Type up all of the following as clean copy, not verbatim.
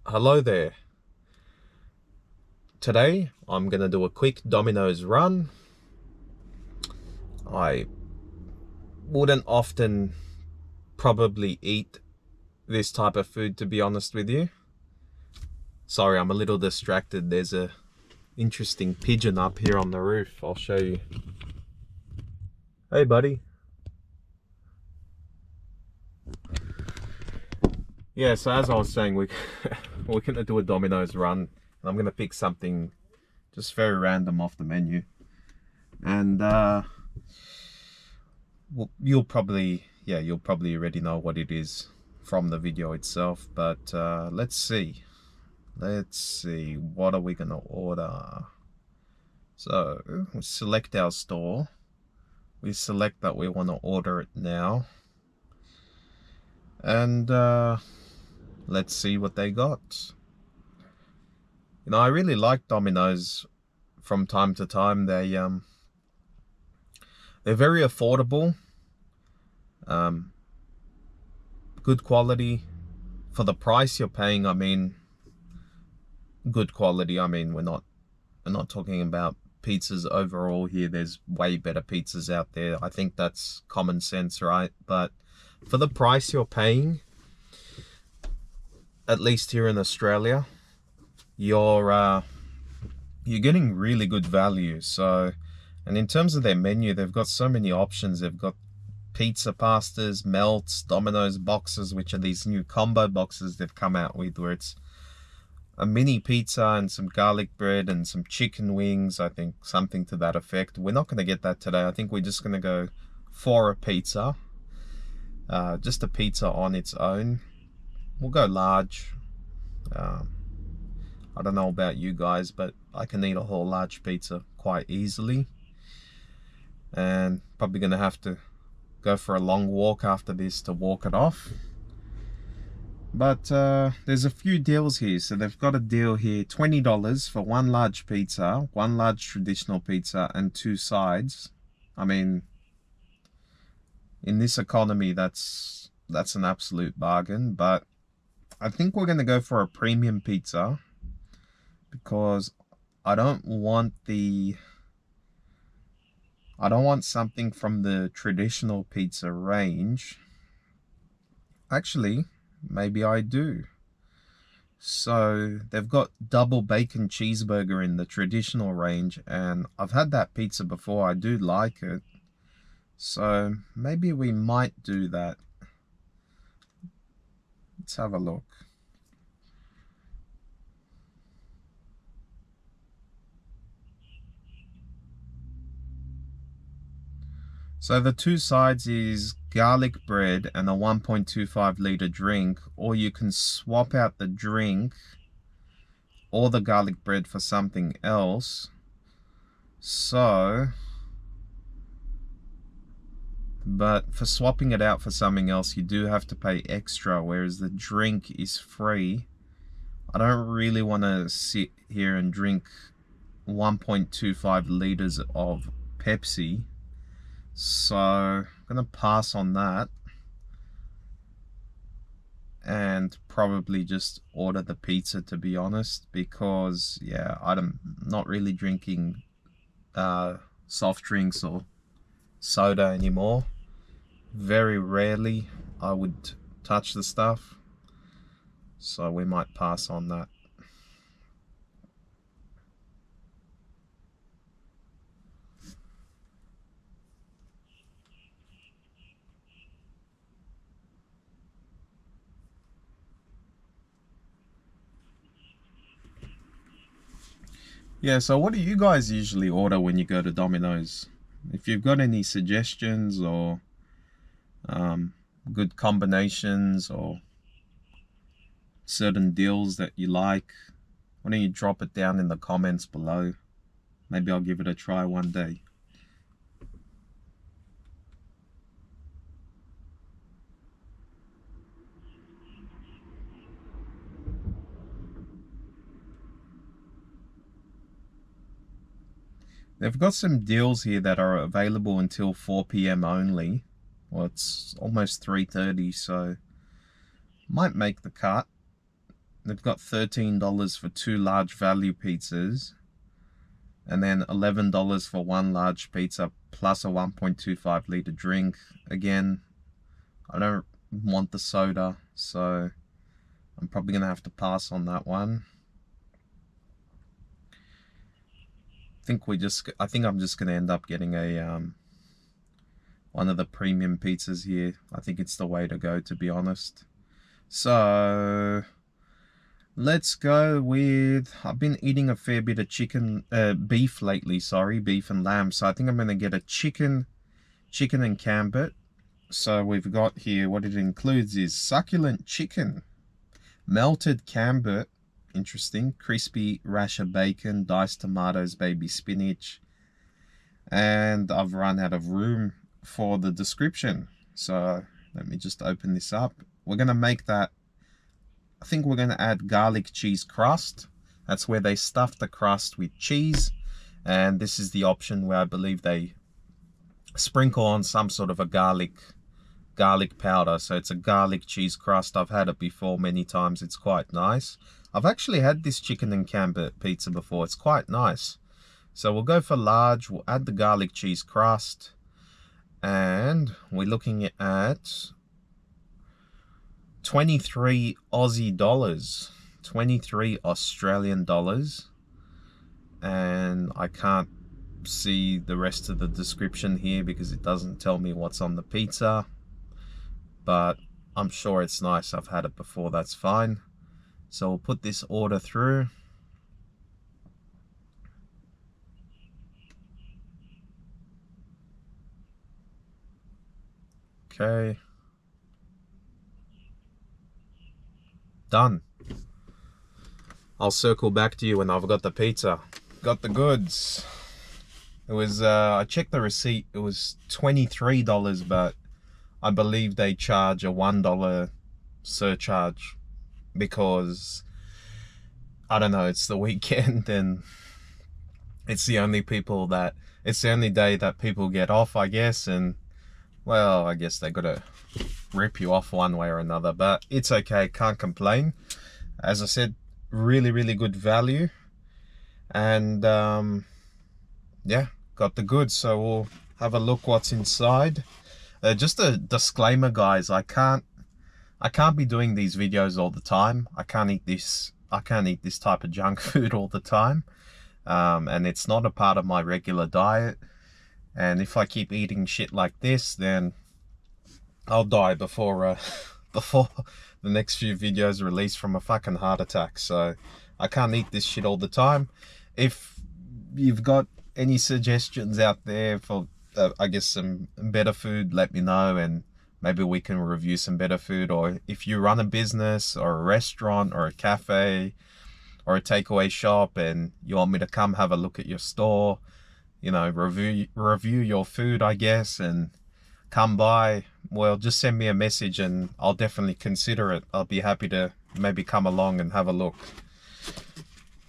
Hello there. Today I'm gonna do a quick Domino's run. I wouldn't often probably eat this type of food, to be honest with you. Sorry, I'm a little distracted. There's a interesting pigeon up here on the roof. I'll show you. Hey buddy. Yeah, so as I was saying, we're gonna do a Domino's run. I'm gonna pick something just very random off the menu. And well, you'll probably already know what it is from the video itself, but let's see what are we gonna order. So we select our store, we select that we want to order it now, and let's see what they got. You know, I really like Domino's from time to time. They're very affordable, good quality for the price you're paying. I mean, good quality. I mean, we're not talking about pizzas overall here. There's way better pizzas out there. I think that's common sense, right? But for the price you're paying, at least here in Australia, you're getting really good value. So, and in terms of their menu, they've got so many options. They've got pizza pastas, melts, Domino's boxes, which are these new combo boxes they've come out with, where it's a mini pizza and some garlic bread and some chicken wings. I think something to that effect. We're not going to get that today. I think we're just going to go for a pizza, just a pizza on its own. We'll go large. I don't know about you guys, but I can eat a whole large pizza quite easily. And probably going to have to go for a long walk after this to walk it off. But there's a few deals here. So they've got a deal here, $20 for one large pizza, one large traditional pizza, and 2 sides. I mean, in this economy, that's an absolute bargain. But I think we're going to go for a premium pizza, because I don't want something from the traditional pizza range. Actually, maybe I do. So they've got double bacon cheeseburger in the traditional range, and I've had that pizza before. I do like it. So maybe we might do that. Let's have a look. So the 2 sides is garlic bread and a 1.25 liter drink, or you can swap out the drink or the garlic bread for something else. So, but for swapping it out for something else, you do have to pay extra, whereas the drink is free. I don't really want to sit here and drink 1.25 liters of Pepsi. So I'm gonna pass on that and probably just order the pizza, to be honest, because yeah, I'm not really drinking soft drinks or soda anymore. Very rarely I would touch the stuff, so we might pass on that. Yeah, so what do you guys usually order when you go to Domino's? If you've got any suggestions or good combinations or certain deals that you like, why don't you drop it down in the comments below? Maybe I'll give it a try one day. They've got some deals here that are available until 4 p.m. only. Well, it's almost 3:30, so might make the cut. they've got $13 for 2 large value pizzas, and then $11 for 1 large pizza plus a 1.25 liter drink. Again, I don't want the soda, so I'm probably gonna have to pass on that one. I think I'm just gonna end up getting a one of the premium pizzas here. I think it's the way to go, to be honest. So let's go with, I've been eating a fair bit of beef lately, beef and lamb. So I think I'm gonna get a chicken and Camembert. So we've got here, what it includes is succulent chicken, melted Camembert, interesting, crispy rasher bacon, diced tomatoes, baby spinach, and I've run out of room for the description. So let me just open this up. We're gonna make that, I think we're gonna add garlic cheese crust. That's where they stuff the crust with cheese, and this is the option where I believe they sprinkle on some sort of a garlic powder. So it's a garlic cheese crust. I've had it before many times. It's quite nice. I've actually had this chicken and Camembert pizza before. It's quite nice. So we'll go for large. We'll add the garlic cheese crust, and we're looking at 23 Aussie dollars, 23 Australian dollars, and I can't see the rest of the description here because it doesn't tell me what's on the pizza, but I'm sure it's nice. I've had it before, that's fine. So we'll put this order through. Okay. Done. I'll circle back to you when I've got the pizza. Got the goods. It was, I checked the receipt, it was $23, but I believe they charge a $1 surcharge because, I don't know, it's the weekend and it's the only day that people get off, I guess, and, well, I guess they gotta rip you off one way or another, but it's okay, can't complain. As I said, really, really good value, and yeah, got the goods. So we'll have a look what's inside. Just a disclaimer, guys, I can't be doing these videos all the time. I can't eat this type of junk food all the time, and it's not a part of my regular diet. And if I keep eating shit like this, then I'll die before before the next few videos release from a fucking heart attack. So I can't eat this shit all the time. If you've got any suggestions out there for I guess some better food, let me know, and maybe we can review some better food. Or if you run a business or a restaurant or a cafe or a takeaway shop and you want me to come have a look at your store, you know, review your food, I guess, and come by, well, just send me a message and I'll definitely consider it. I'll be happy to maybe come along and have a look.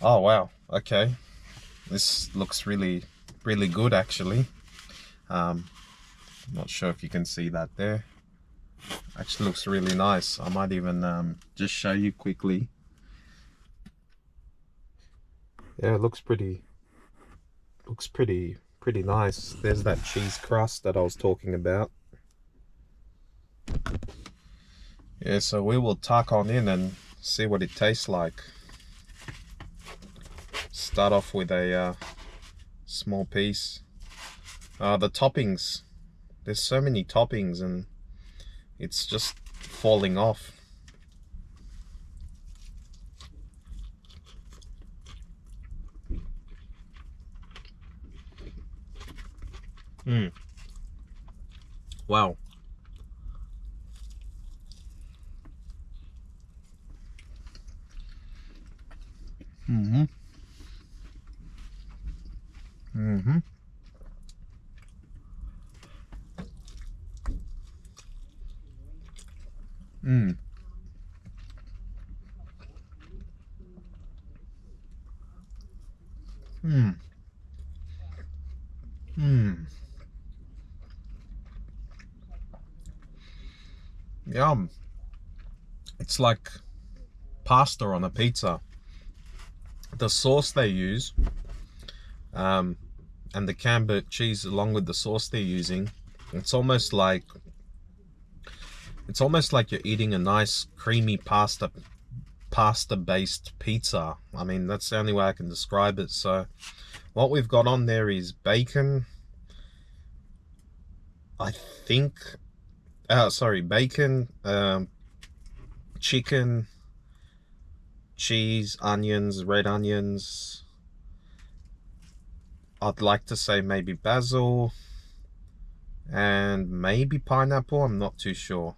Oh wow, okay, this looks really, really good actually. Not sure if you can see that there. Actually looks really nice. I might even just show you quickly. Yeah, it looks pretty nice. There's that cheese crust that I was talking about. Yeah, so we will tuck on in and see what it tastes like. Start off with a small piece. The toppings, there's so many toppings and it's just falling off. Wow. Mm-hmm. Yum. It's like pasta on a pizza, the sauce they use, and the Camembert cheese along with the sauce they're using, it's almost like you're eating a nice creamy pasta based pizza. I mean, that's the only way I can describe it. So what we've got on there is bacon, I think, bacon, chicken, cheese, onions, red onions, I'd like to say maybe basil, and maybe pineapple, I'm not too sure.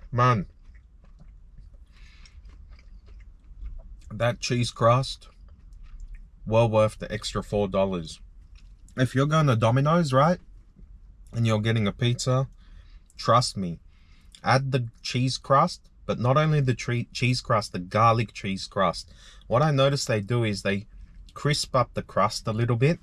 Man, that cheese crust, well worth the extra $4. If you're going to Domino's, right, and you're getting a pizza, trust me, add the cheese crust, but not only the cheese crust, the garlic cheese crust. What I noticed they do is they crisp up the crust a little bit.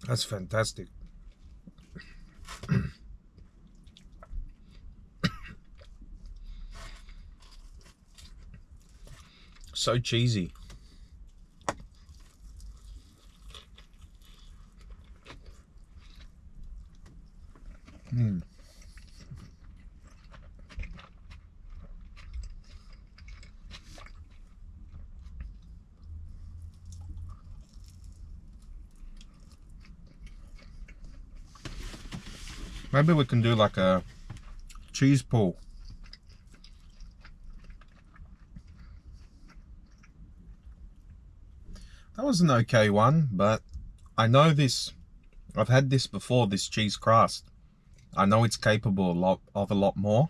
That's fantastic. So cheesy. Maybe we can do like a cheese pull. That was an okay one, but I know this, I've had this before, this cheese crust. I know it's capable of a lot more.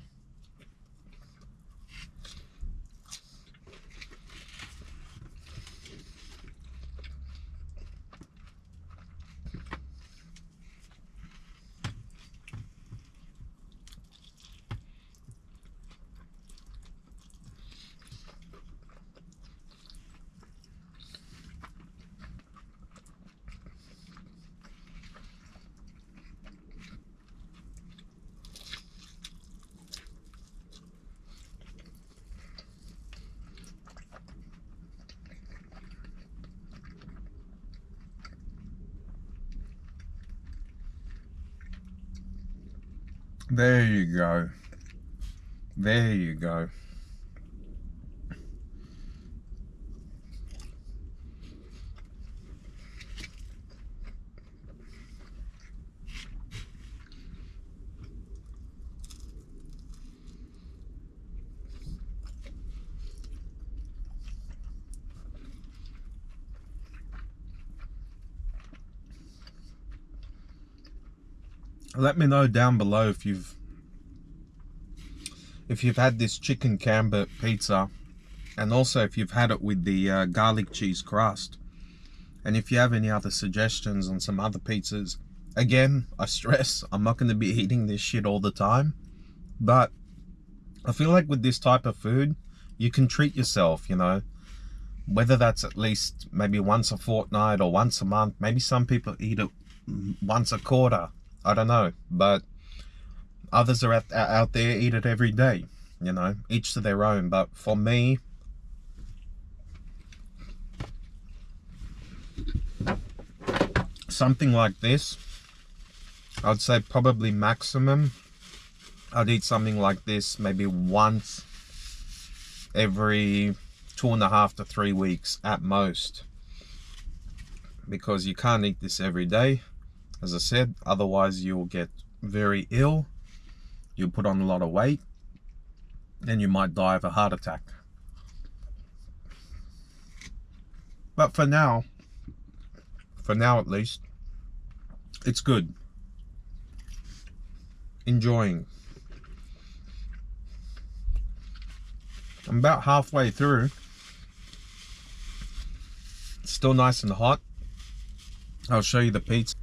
There you go. There you go. Let me know down below if you've had this chicken Camembert pizza, and also if you've had it with the garlic cheese crust, and if you have any other suggestions on some other pizzas. Again, I stress, I'm not going to be eating this shit all the time, but I feel like with this type of food, you can treat yourself, you know, whether that's at least maybe once a fortnight or once a month. Maybe some people eat it once a quarter, I don't know, but others are out there eat it every day, you know, each to their own. But for me, something like this, I'd say probably maximum, I'd eat something like this maybe once every 2.5 to 3 weeks at most, because you can't eat this every day, as I said, otherwise you'll get very ill, you'll put on a lot of weight, and you might die of a heart attack. But for now at least, it's good. Enjoying. I'm about halfway through. Still nice and hot. I'll show you the pizza.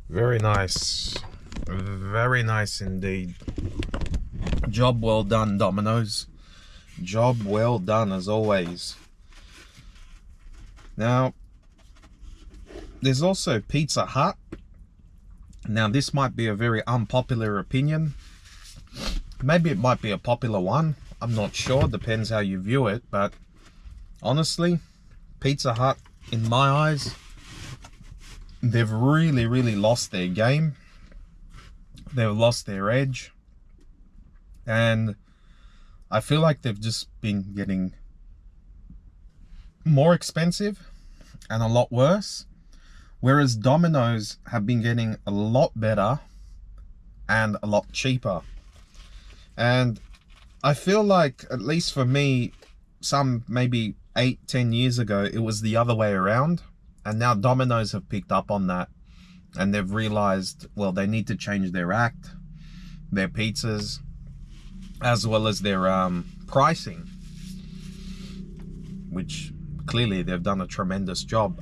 Very nice. Very nice indeed. Job well done, Domino's. Job well done as always. Now, there's also Pizza Hut. Now, this might be a very unpopular opinion. Maybe it might be a popular one. I'm not sure. Depends how you view it. But honestly, Pizza Hut, in my eyes, they've really lost their game. They've lost their edge. And I feel like they've just been getting more expensive and a lot worse. Whereas Domino's have been getting a lot better and a lot cheaper. And I feel like, at least for me, some maybe 8-10 years ago, it was the other way around. And now Domino's have picked up on that. And they've realized, well, they need to change their act, their pizzas, as well as their pricing. Which, clearly, they've done a tremendous job.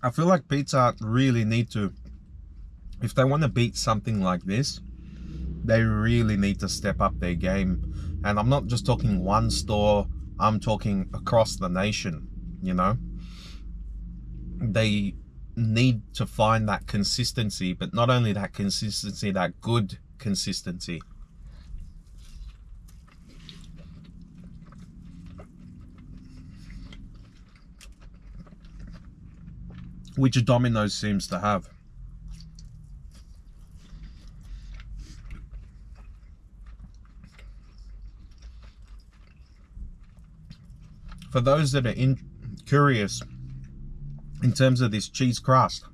I feel like Pizza Hut really need to, if they want to beat something like this, they really need to step up their game. And I'm not just talking one store, I'm talking across the nation, you know. They need to find that consistency, but not only that consistency, that good consistency. Which Domino's seems to have. For those that are curious in terms of this cheese crust,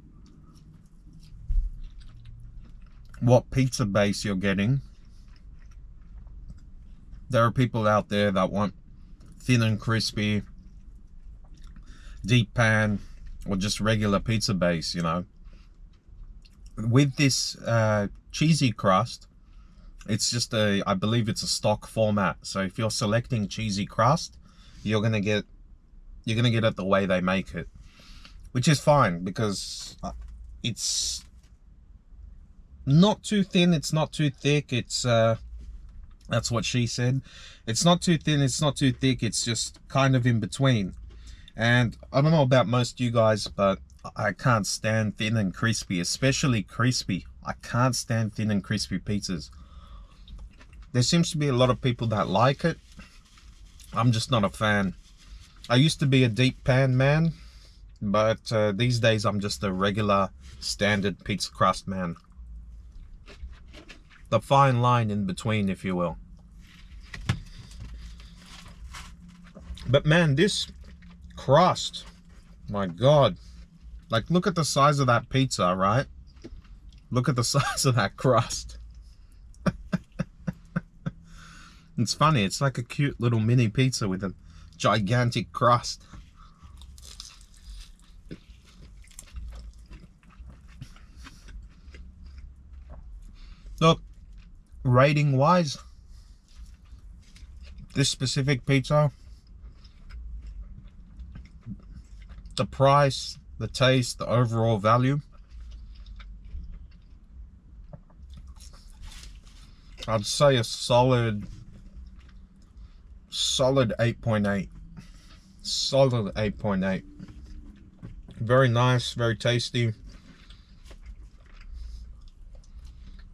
what pizza base you're getting, there are people out there that want thin and crispy, deep pan, or just regular pizza base, you know. With this cheesy crust, it's just I believe it's a stock format. So if you're selecting cheesy crust, you're gonna get it the way they make it, which is fine, because it's not too thin, it's not too thick. It's that's what she said. It's not too thin, it's not too thick. It's just kind of in between. And I don't know about most of you guys, but I can't stand thin and crispy, especially crispy. I can't stand thin and crispy pizzas. There seems to be a lot of people that like it. I'm just not a fan. I used to be a deep pan man, but these days I'm just a regular standard pizza crust man. The fine line in between, if you will. But man, this crust, my god, like, look at the size of that pizza, right? Look at the size of that crust. It's funny, it's like a cute little mini pizza with a gigantic crust. Look, rating wise, this specific pizza, the price, the taste, the overall value, I'd say a solid 8.8. Solid 8.8. Very nice, very tasty.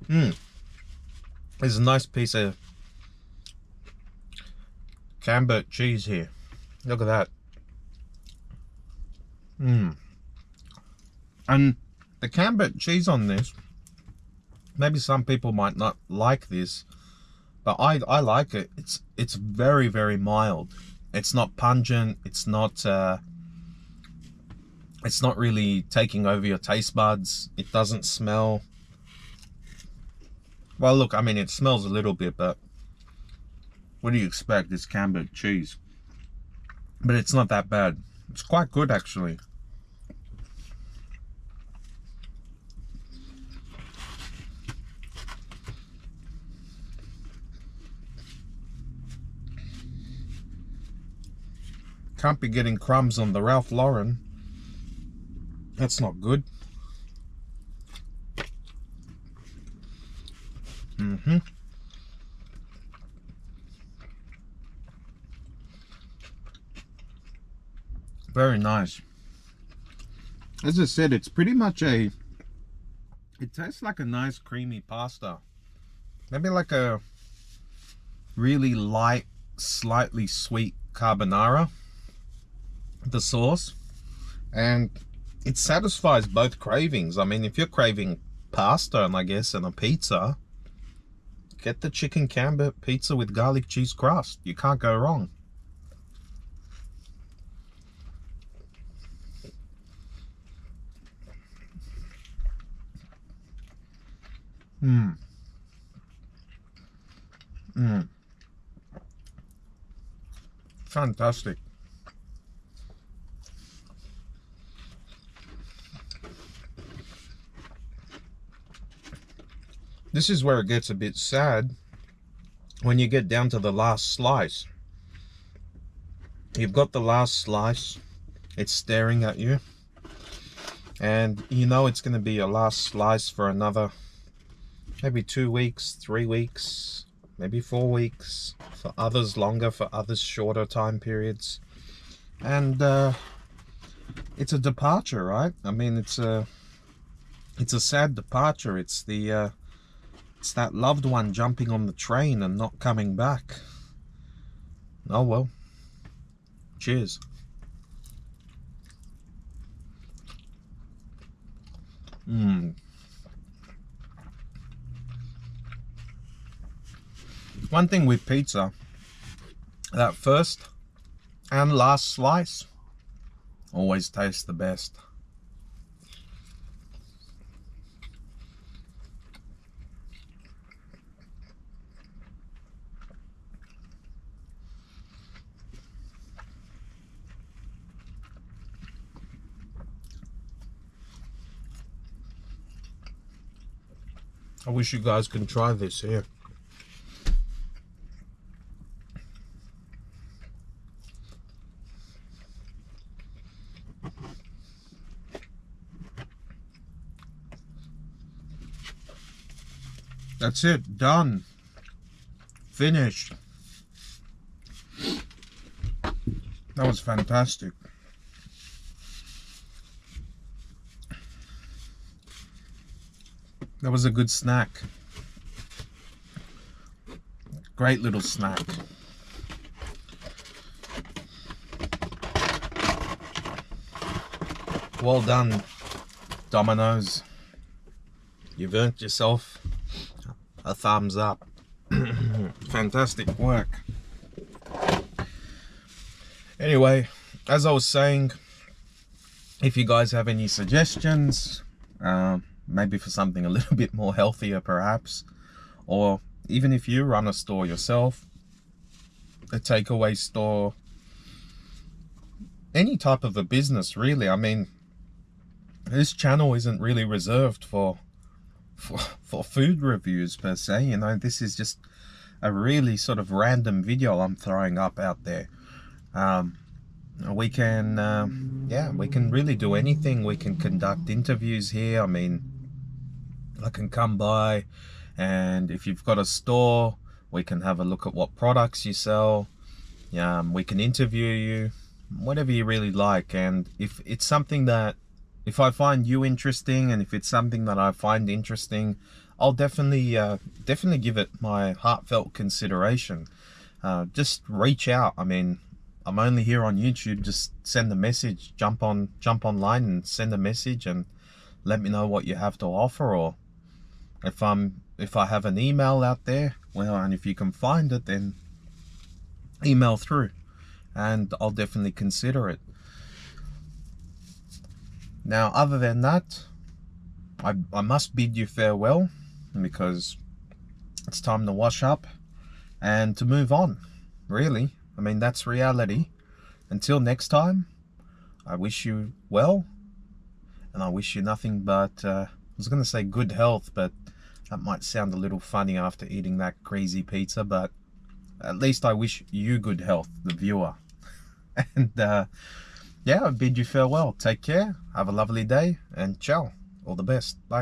There's a nice piece of Camembert cheese here. Look at that. And the Camembert cheese on this, maybe some people might not like this, but I like it. It's very, very mild. It's not pungent. It's not really taking over your taste buds. It doesn't smell. Well, look, I mean, it smells a little bit, but what do you expect? It's Camembert cheese. But it's not that bad. It's quite good actually. Can't be getting crumbs on the Ralph Lauren. That's not good. Very nice. As I said, it's pretty much it tastes like a nice creamy pasta. Maybe like a really light, slightly sweet carbonara, the sauce. And it satisfies both cravings. I mean, if you're craving pasta and I guess and a pizza, get the chicken Camembert pizza with garlic cheese crust. You can't go wrong. Fantastic. This is where it gets a bit sad when you get down to the last slice. You've got the last slice, it's staring at you, and you know it's going to be your last slice for another maybe 2 weeks, 3 weeks, maybe 4 weeks, for others longer, for others shorter time periods. And it's a departure, right? I mean, it's a sad departure. It's that loved one jumping on the train and not coming back. Oh well. Cheers. One thing with pizza, that first and last slice always tastes the best. I wish you guys can try this here. That's it, done, finished. That was fantastic. That was a good snack. Great little snack. Well done, Domino's. You've earned yourself a thumbs up. Fantastic work. Anyway, as I was saying, if you guys have any suggestions, maybe for something a little bit more healthier perhaps, or even if you run a store yourself, a takeaway store, any type of a business really. I mean, this channel isn't really reserved for food reviews per se, you know. This is just a really sort of random video I'm throwing up out there. We can we can really do anything. We can conduct interviews here. I mean, I can come by, and if you've got a store, we can have a look at what products you sell. We can interview you, whatever you really like. And if it's something that, if I find you interesting, and if it's something that I find interesting, I'll definitely give it my heartfelt consideration. Just reach out. I mean, I'm only here on YouTube. Just send a message, jump online and send a message and let me know what you have to offer. Or if I have an email out there, well, and if you can find it, then email through and I'll definitely consider it. Now, other than that, I must bid you farewell, because it's time to wash up and to move on. really. I mean, that's reality. Until next time, I wish you well, and I wish you nothing but, I was going to say good health, but that might sound a little funny after eating that crazy pizza, but at least I wish you good health, the viewer. And yeah, I bid you farewell. Take care, have a lovely day, and ciao. All the best. Bye.